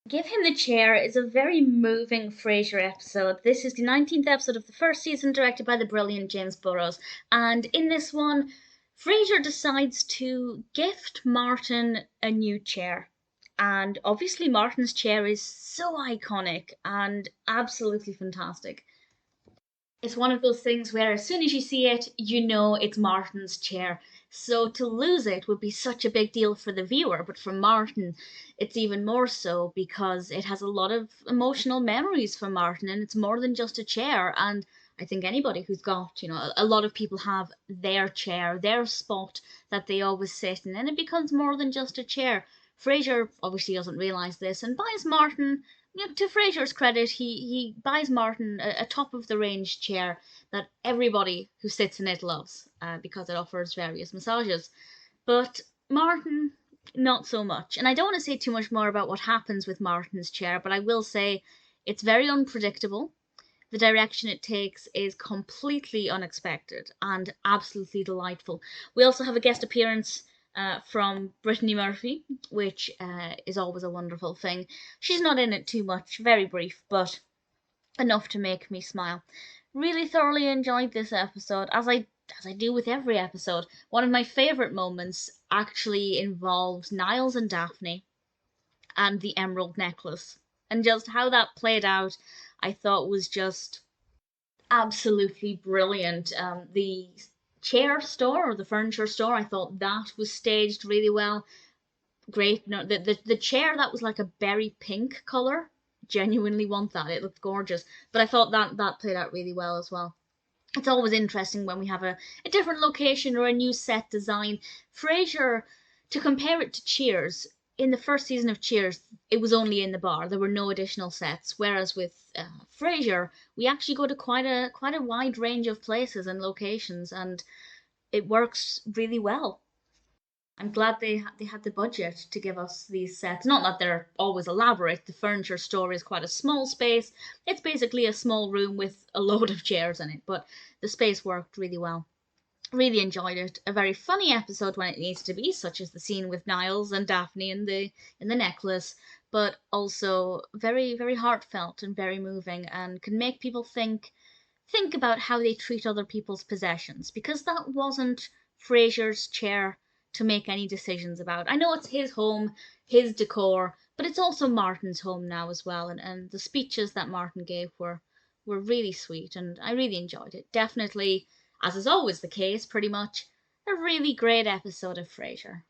Give Him the Chair is a very moving Frasier episode. This is the 19th episode of the first season, directed by the brilliant James Burrows. And in this one, Frasier decides to gift Martin a new chair. And obviously, Martin's chair is so iconic and absolutely fantastic. It's one of those things where as soon as you see it, you know it's Martin's chair. So to lose it would be such a big deal for the viewer, but for Martin, it's even more so because it has a lot of emotional memories for Martin, and it's more than just a chair. And I think anybody who's got, a lot of people have their chair, their spot that they always sit in, and it becomes more than just a chair. Frasier obviously doesn't realize this and buys Martin, to Frasier's credit, he buys Martin a top of the range chair that everybody who sits in it loves because it offers various massages. But Martin, not so much. And I don't want to say too much more about what happens with Martin's chair, but I will say it's very unpredictable. The direction it takes is completely unexpected and absolutely delightful. We also have a guest appearance from Brittany Murphy, which is always a wonderful thing. She's not in it too much, very brief, but enough to make me smile. Really thoroughly enjoyed this episode, as I do with every episode. One of my favourite moments actually involves Niles and Daphne and the emerald necklace. And just how that played out, I thought was just absolutely brilliant. The chair store or the furniture store, I thought that was staged really well. Great. No, the chair that was like a berry pink color. Genuinely want that. It looked gorgeous. But I thought that played out really well as well. It's always interesting when we have a different location or a new set design. Frasier, to compare it to Cheers, in the first season of Cheers, it was only in the bar. There were no additional sets. Whereas with Frasier, we actually go to quite a wide range of places and locations, and it works really well. I'm glad they had the budget to give us these sets. Not that they're always elaborate. The furniture store is quite a small space. It's basically a small room with a load of chairs in it, but the space worked really well. Really enjoyed it. A very funny episode when it needs to be, such as the scene with Niles and Daphne in the necklace, but also very very heartfelt and very moving, and can make people think about how they treat other people's possessions, because that wasn't Frasier's chair to make any decisions about. I know it's his home, his decor, but it's also Martin's home now as well, and the speeches that Martin gave were really sweet, and I really enjoyed it. Definitely, as is always the case, pretty much a really great episode of Frasier.